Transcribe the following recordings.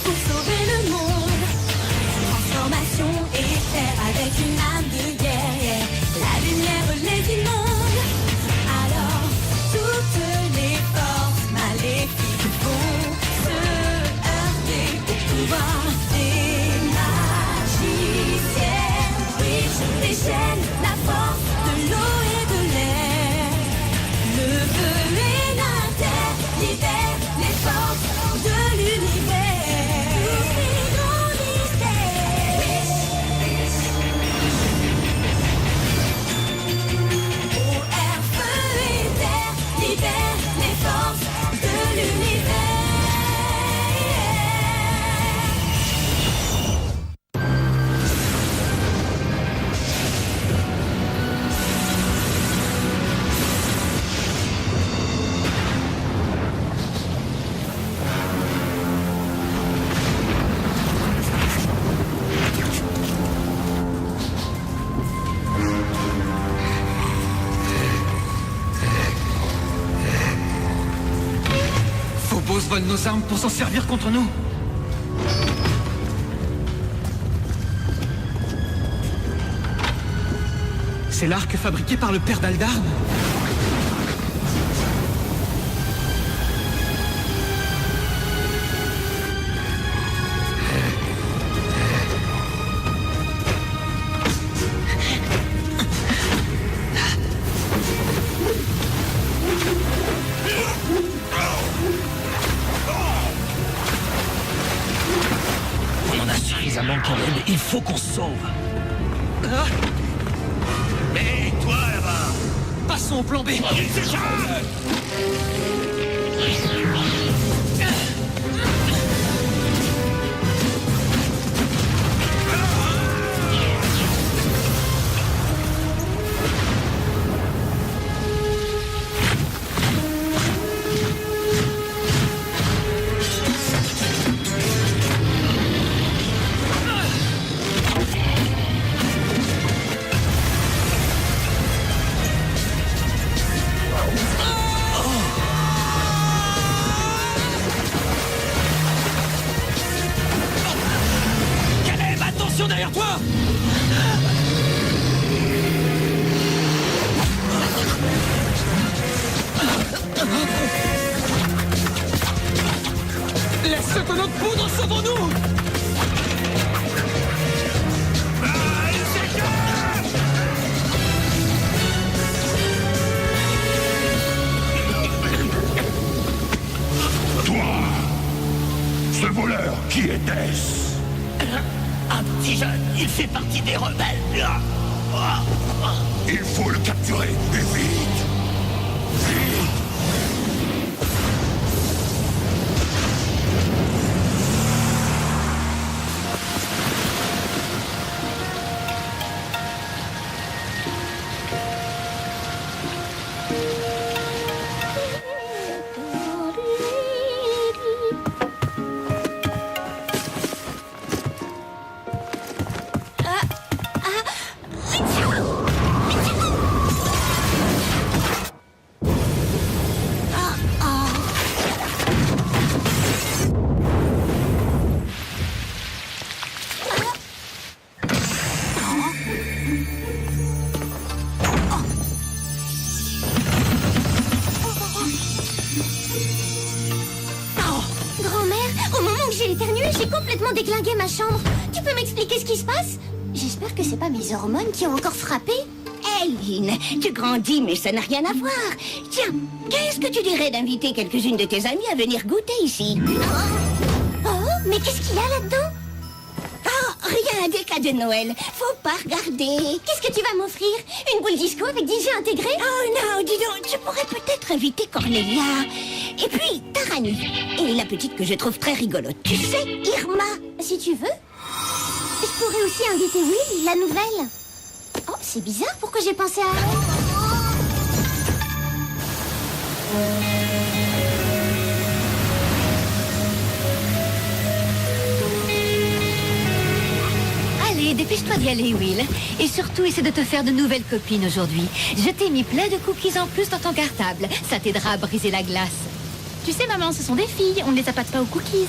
pour sauver le monde. Transformation éclair avec une âme de guerre. La lumière les inonde. Alors toutes les forces maléfiques vont se heurter au pouvoir des magiciens. Witch déchaîne la force de l'eau et de l'air. Le feu et la terre libèrent les forces de l'univers. Tous les grands mystères. Eau, air, feu et terre libèrent les forces de l'univers. Phobos vole nos armes pour s'en servir contre nous. C'est l'arc fabriqué par le père d'Aldarn. On en a suffisamment quand même, il faut qu'on se sauve. Hé, toi là-bas! Passons au plan B. Il s'échappe! Caleb, attention derrière toi! Laisse ce tonneau de poudre, sauvons-nous! Ah, il s'échappe! Toi! Ce voleur, qui était-ce? Un petit jeune, il fait partie des rebelles. Il faut le capturer, et vite! Vite! J'ai éternué, j'ai complètement déglingué ma chambre. Tu peux m'expliquer ce qui se passe? J'espère que c'est pas mes hormones qui ont encore frappé. Lynn, tu grandis, mais ça n'a rien à voir. Tiens, qu'est-ce que tu dirais d'inviter quelques-unes de tes amies à venir goûter ici? Oh, mais qu'est-ce qu'il y a là-dedans? Oh, rien, des cadeaux de Noël. Faut pas regarder. Qu'est-ce que tu vas m'offrir? Une boule disco avec DJ intégré? Oh non, dis donc, tu pourrais peut-être inviter Cornelia. Et puis, Tarani. Et la petite que je trouve très rigolote. Tu sais, Irma. Si tu veux. Je pourrais aussi inviter Will, la nouvelle. Oh, c'est bizarre, pourquoi j'ai pensé à... Allez, dépêche-toi d'y aller, Will. Et surtout, essaie de te faire de nouvelles copines aujourd'hui. Je t'ai mis plein de cookies en plus dans ton cartable. Ça t'aidera à briser la glace. Tu sais, maman, ce sont des filles. On ne les appâte pas aux cookies.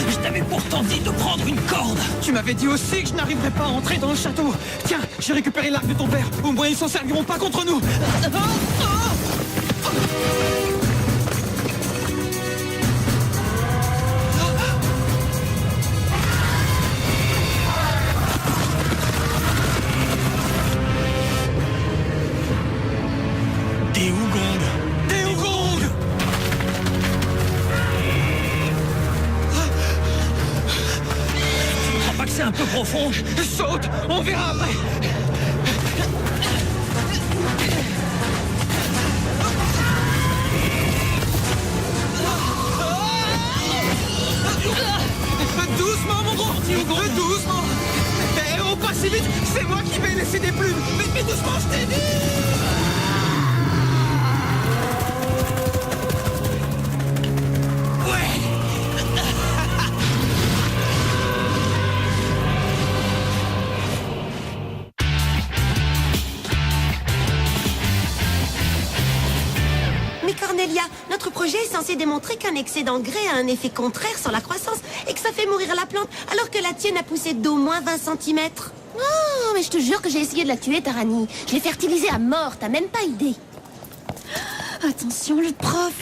Je t'avais pourtant dit de prendre une corde. Tu m'avais dit aussi que je n'arriverais pas à entrer dans le château. Tiens, j'ai récupéré l'arc de ton père. Au moins, ils s'en serviront pas contre nous. Des Wugong. Des Wugong! Tu crois pas que c'est un peu profond? Saute, on verra après. Doucement, mon gros petit Wugong, doucement. Eh, oh, pas si vite, c'est moi qui vais laisser des plumes. Mais doucement, je t'ai dit. Mais Cornelia, notre projet est censé démontrer qu'un excès d'engrais a un effet contraire sur la croissance et que ça fait mourir la plante, alors que la tienne a poussé d'au moins 20 cm. Oh, mais je te jure que j'ai essayé de la tuer, Tarani. Je l'ai fertilisée à mort, t'as même pas idée. Attention, le prof.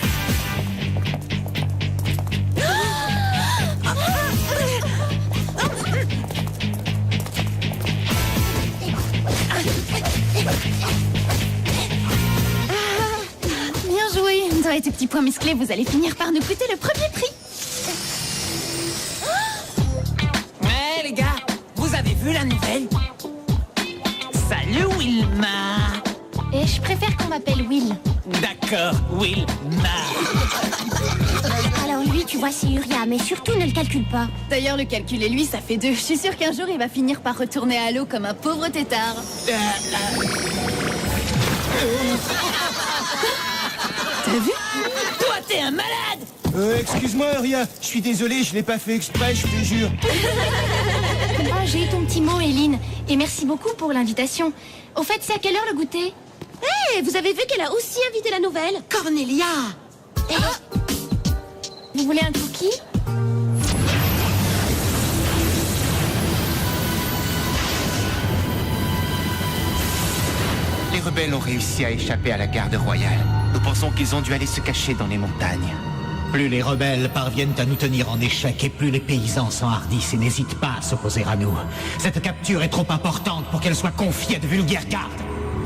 Bien joué. Toi et tes petits points musclés, vous allez finir par nous coûter le premier prix. Ouais, les gars, vous avez vu la nouvelle? Salut, Wilma. Et je préfère qu'on m'appelle Will. D'accord, Wilma. Alors lui, tu vois, c'est Uria, mais surtout ne le calcule pas. D'ailleurs, le calcul et lui, ça fait 2. Je suis sûre qu'un jour, il va finir par retourner à l'eau comme un pauvre tétard. T'as vu? Toi, t'es un malade. Excuse-moi, Ria, je suis désolé, je l'ai pas fait exprès, je te jure. Ah, j'ai eu ton petit mot, Eline. Et merci beaucoup pour l'invitation. Au fait, c'est à quelle heure le goûter? Hé, vous avez vu qu'elle a aussi invité la nouvelle? Cornelia! Vous voulez un cookie? Les rebelles ont réussi à échapper à la garde royale. Nous pensons qu'ils ont dû aller se cacher dans les montagnes. Plus les rebelles parviennent à nous tenir en échec et plus les paysans s'enhardissent et n'hésitent pas à s'opposer à nous. Cette capture est trop importante pour qu'elle soit confiée à de vulgaires gardes.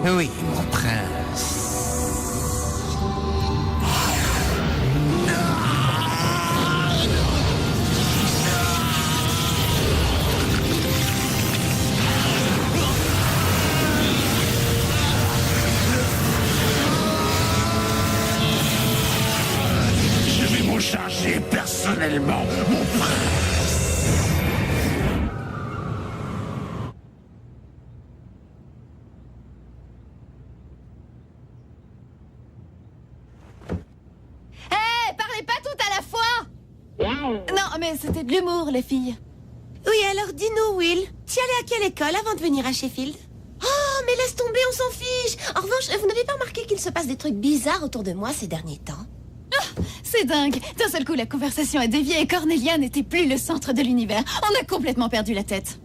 Oui, mon prince. Je vais m'en charger personnellement, mon prince. Hé, parlez pas tout à la fois. Non, mais c'était de l'humour, les filles. Oui, alors dis-nous, Will, tu allais à quelle école avant de venir à Sheffield? Oh, mais laisse tomber, on s'en fiche. En revanche, vous n'avez pas remarqué qu'il se passe des trucs bizarres autour de moi ces derniers temps? C'est dingue. D'un seul coup, la conversation a dévié et Cornelia n'était plus le centre de l'univers. On a complètement perdu la tête.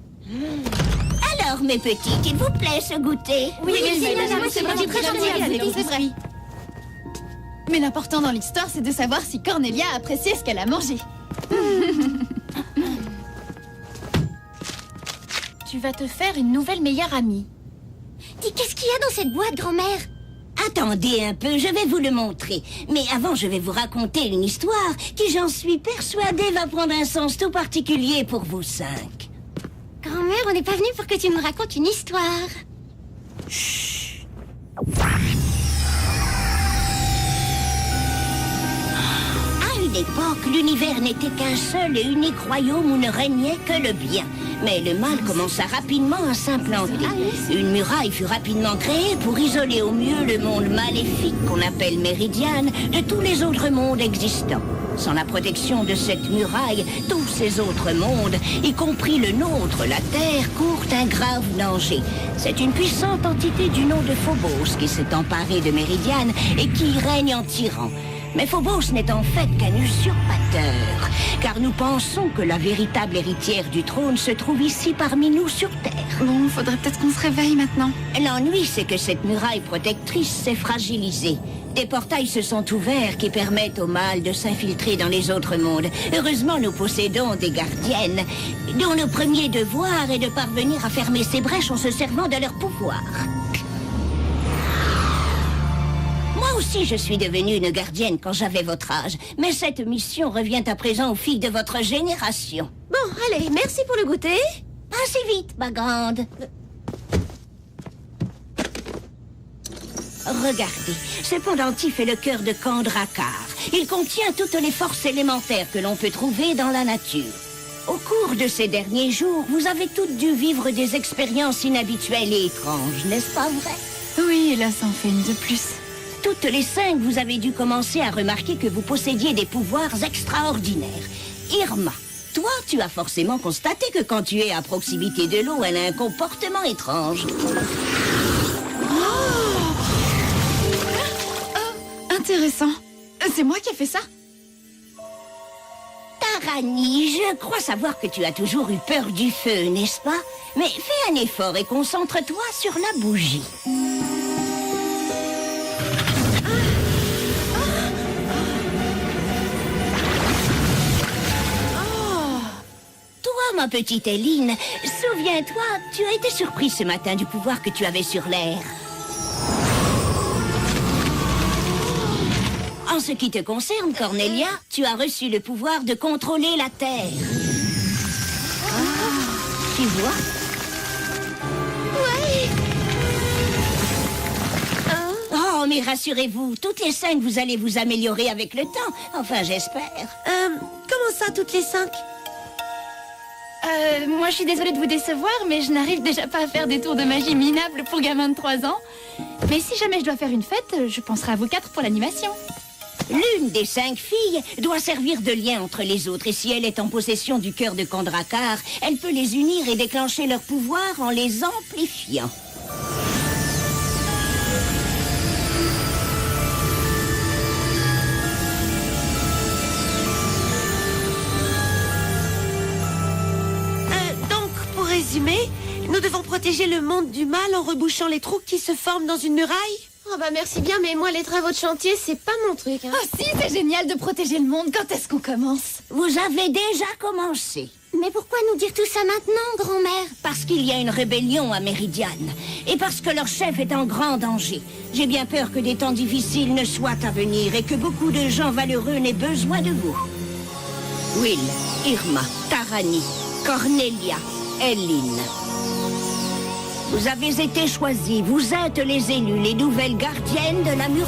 Alors, mes petites, il vous plaît ce goûter? Oui, madame, c'est vraiment très gentil, c'est vrai. Mais l'important dans l'histoire, c'est de savoir si Cornelia a apprécié ce qu'elle a mangé. Tu vas te faire une nouvelle meilleure amie. Dis, qu'est-ce qu'il y a dans cette boîte, grand-mère? Attendez un peu, je vais vous le montrer. Mais avant, je vais vous raconter une histoire qui, j'en suis persuadée, va prendre un sens tout particulier pour vous 5. Grand-mère, on n'est pas venu pour que tu nous racontes une histoire. À une l'époque, l'univers n'était qu'un seul et unique royaume où ne régnait que le bien. Mais le mal commença rapidement à s'implanter. Une muraille fut rapidement créée pour isoler au mieux le monde maléfique qu'on appelle Méridiane de tous les autres mondes existants. Sans la protection de cette muraille, tous ces autres mondes, y compris le nôtre, la Terre, courent un grave danger. C'est une puissante entité du nom de Phobos qui s'est emparée de Méridiane et qui y règne en tyran. Mais Phobos n'est en fait qu'un usurpateur, car nous pensons que la véritable héritière du trône se trouve ici parmi nous sur Terre. Bon, faudrait peut-être qu'on se réveille maintenant. L'ennui, c'est que cette muraille protectrice s'est fragilisée. Des portails se sont ouverts qui permettent au mal de s'infiltrer dans les autres mondes. Heureusement, nous possédons des gardiennes, dont le premier devoir est de parvenir à fermer ces brèches en se servant de leur pouvoir. Moi aussi, je suis devenue une gardienne quand j'avais votre âge. Mais cette mission revient à présent aux filles de votre génération. Bon, allez, merci pour le goûter. Assez vite, ma grande. Regardez, ce pendentif est le cœur de Kandrakar. Il contient toutes les forces élémentaires que l'on peut trouver dans la nature. Au cours de ces derniers jours, vous avez toutes dû vivre des expériences inhabituelles et étranges, n'est-ce pas vrai? Oui, et là, ça en fait une de plus. Toutes les 5, vous avez dû commencer à remarquer que vous possédiez des pouvoirs extraordinaires. Irma, toi, tu as forcément constaté que quand tu es à proximité de l'eau, elle a un comportement étrange. Intéressant. C'est moi qui ai fait ça? Tarani, je crois savoir que tu as toujours eu peur du feu, n'est-ce pas? Mais fais un effort et concentre-toi sur la bougie. Toi, ma petite Éline, souviens-toi, tu as été surprise ce matin du pouvoir que tu avais sur l'air. En ce qui te concerne, Cornelia, tu as reçu le pouvoir de contrôler la Terre. Tu vois? Ouais. Oh, mais rassurez-vous, toutes les 5, vous allez vous améliorer avec le temps. Enfin, j'espère. Comment ça, toutes les 5? Moi, je suis désolée de vous décevoir, mais je n'arrive déjà pas à faire des tours de magie minables pour gamins de 3 ans. Mais si jamais je dois faire une fête, je penserai à vous 4 pour l'animation. L'une des 5 filles doit servir de lien entre les autres. Et si elle est en possession du cœur de Kandrakar, elle peut les unir et déclencher leur pouvoir en les amplifiant. Donc, pour résumer, nous devons protéger le monde du mal en rebouchant les trous qui se forment dans une muraille? Oh bah merci bien, mais moi les travaux de chantier, c'est pas mon truc. Hein. Oh si, c'est génial de protéger le monde. Quand est-ce qu'on commence? Vous avez déjà commencé. Mais pourquoi nous dire tout ça maintenant, grand-mère? Parce qu'il y a une rébellion à Méridiane. Et parce que leur chef est en grand danger. J'ai bien peur que des temps difficiles ne soient à venir et que beaucoup de gens valeureux n'aient besoin de vous. Will, Irma, Tarani, Cornelia, Éline. Vous avez été choisis, vous êtes les élus, les nouvelles gardiennes de la muraille.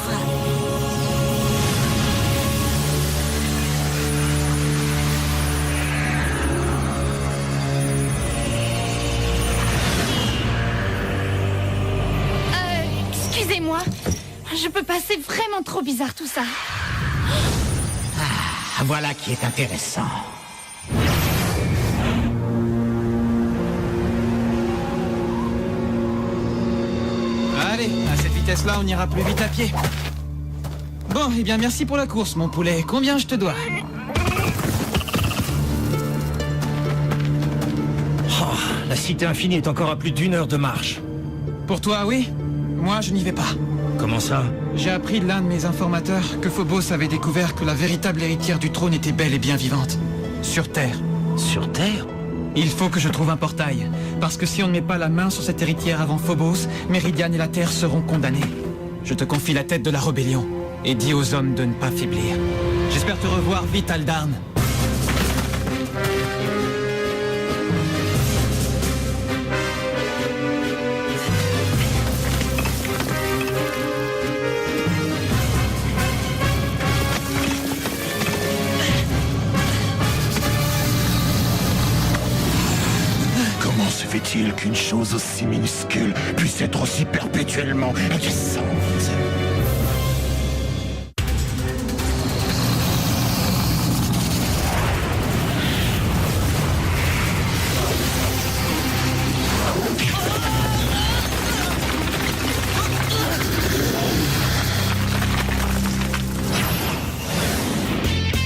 Excusez-moi, je peux pas, c'est vraiment trop bizarre tout ça. Ah, voilà qui est intéressant. Allez, à cette vitesse-là, on ira plus vite à pied. Bon, eh bien, merci pour la course, mon poulet. Combien je te dois? Oh, la cité infinie est encore à plus d'1 heure de marche. Pour toi, oui. Moi, je n'y vais pas. Comment ça? J'ai appris de l'un de mes informateurs que Phobos avait découvert que la véritable héritière du trône était belle et bien vivante. Sur Terre. Sur Terre? Il faut que je trouve un portail. Parce que si on ne met pas la main sur cette héritière avant Phobos, Méridiane et la Terre seront condamnés. Je te confie la tête de la rébellion. Et dis aux hommes de ne pas faiblir. J'espère te revoir vite, Aldarn. est-il qu'une chose aussi minuscule puisse être aussi perpétuellement agaçante?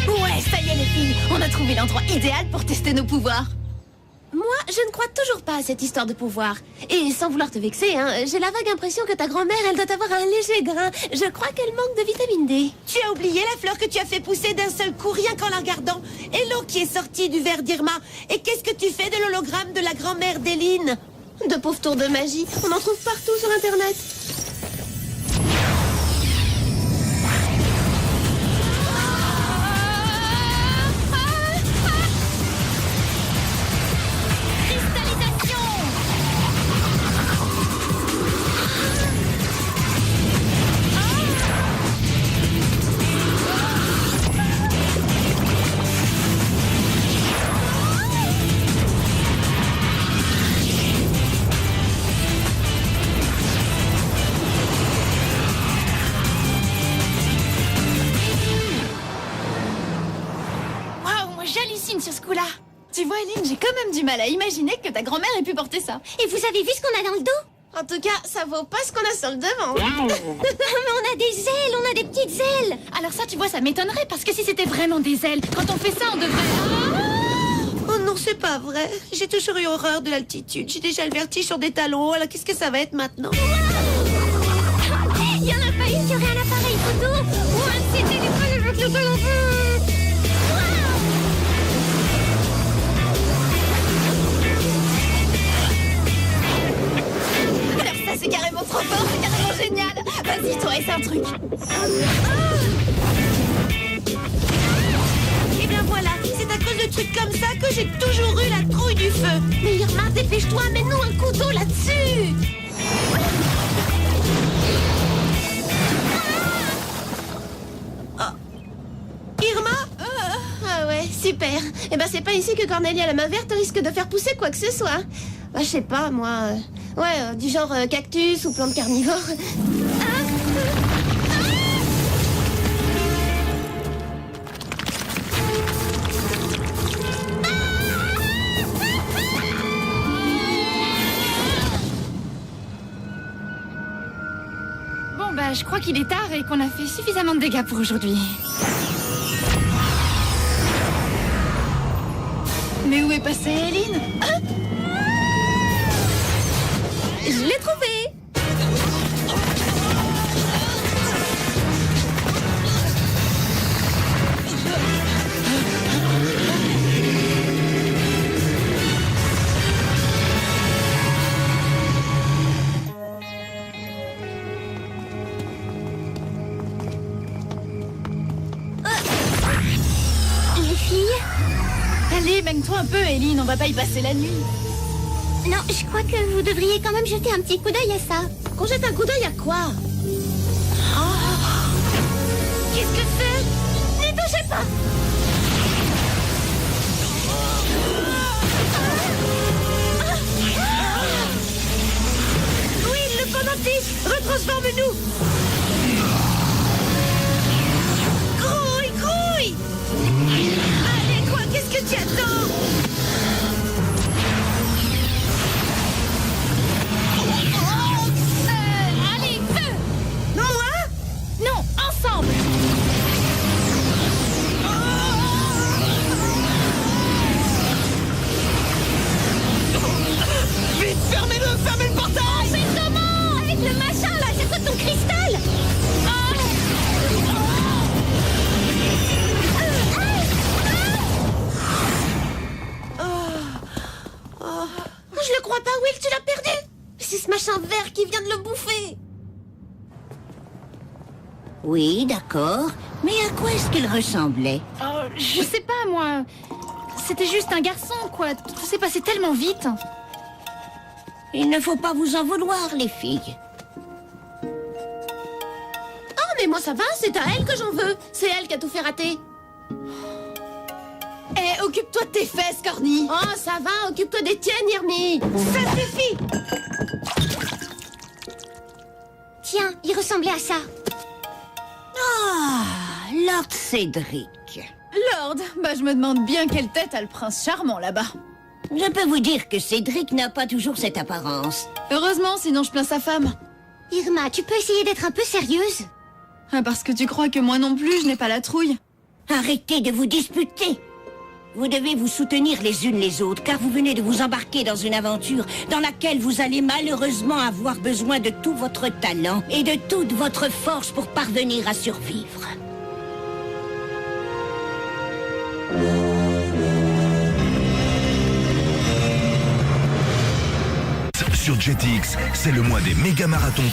Ouais, ça y est les filles, on a trouvé l'endroit idéal pour tester nos pouvoirs. Moi, je ne crois toujours pas à cette histoire de pouvoir. Et sans vouloir te vexer, hein, j'ai la vague impression que ta grand-mère, elle doit avoir un léger grain. Je crois qu'elle manque de vitamine D. Tu as oublié la fleur que tu as fait pousser d'un seul coup, rien qu'en la regardant. Et l'eau qui est sortie du verre d'Irma. Et qu'est-ce que tu fais de l'hologramme de la grand-mère d'Éline? De pauvres tours de magie, on en trouve partout sur Internet. J'hallucine sur ce coup-là. Tu vois, Eline, j'ai quand même du mal à imaginer que ta grand-mère ait pu porter ça. Et vous avez vu ce qu'on a dans le dos? En tout cas, ça vaut pas ce qu'on a sur le devant. Mais on a des ailes, on a des petites ailes. Alors ça, tu vois, ça m'étonnerait, parce que si c'était vraiment des ailes, quand on fait ça, on devrait... Oh non, c'est pas vrai. J'ai toujours eu horreur de l'altitude. J'ai déjà le vertige sur des talons. Alors qu'est-ce que ça va être maintenant? Il y en a pas une qui aurait un appareil photo ou un de ces téléphones avec lequel on peut... C'est carrément trop fort, c'est carrément génial. Vas-y, toi, essaie un truc. Et bien voilà, c'est à cause de trucs comme ça que j'ai toujours eu la trouille du feu. Mais Irma, dépêche-toi, mets-nous un couteau là-dessus. Irma? Ah ouais, super. Eh ben c'est pas ici que Cornelia la main verte risque de faire pousser quoi que ce soit. Bah, je sais pas, moi... du genre cactus ou plante carnivore. Bon, bah, je crois qu'il est tard et qu'on a fait suffisamment de dégâts pour aujourd'hui. Mais où est passée Eline? Je l'ai trouvé! Les filles? Allez, baigne-toi un peu, Eline, on va pas y passer la nuit. Non, je crois que vous devriez quand même jeter un petit coup d'œil à ça. Qu'on jette un coup d'œil à quoi? Qu'est-ce que c'est? Ne bougez pas! Oui, le pendentif! Retransforme-nous! Grouille, grouille! Allez, quoi, qu'est-ce que tu attends? Allez, feu! Moi? Non, ensemble! Vite, fermez-le, fermez le portail! Mais comment? Avec le machin là, c'est quoi ton cristal? Je le crois pas, Will, tu l'as perdu! C'est ce machin vert qui vient de le bouffer! Oui, d'accord. Mais à quoi est-ce qu'il ressemblait? Oh, je sais pas, moi. C'était juste un garçon, quoi. Tout s'est passé tellement vite. Il ne faut pas vous en vouloir, les filles. Oh, mais moi ça va, c'est à elle que j'en veux! C'est elle qui a tout fait rater! Eh, occupe-toi de tes fesses, Corny. Oh, ça va, occupe-toi des tiennes, Irmi. Ça suffit. Tiens, il ressemblait à ça. Ah, Lord Cédric. Lord, bah je me demande bien quelle tête a le prince charmant là-bas. Je peux vous dire que Cédric n'a pas toujours cette apparence. Heureusement, sinon je plains sa femme. Irma, tu peux essayer d'être un peu sérieuse? Ah, parce que tu crois que moi non plus, je n'ai pas la trouille. Arrêtez de vous disputer. Vous devez vous soutenir les unes les autres, car vous venez de vous embarquer dans une aventure dans laquelle vous allez malheureusement avoir besoin de tout votre talent et de toute votre force pour parvenir à survivre. Sur Jetix, c'est le mois des méga marathons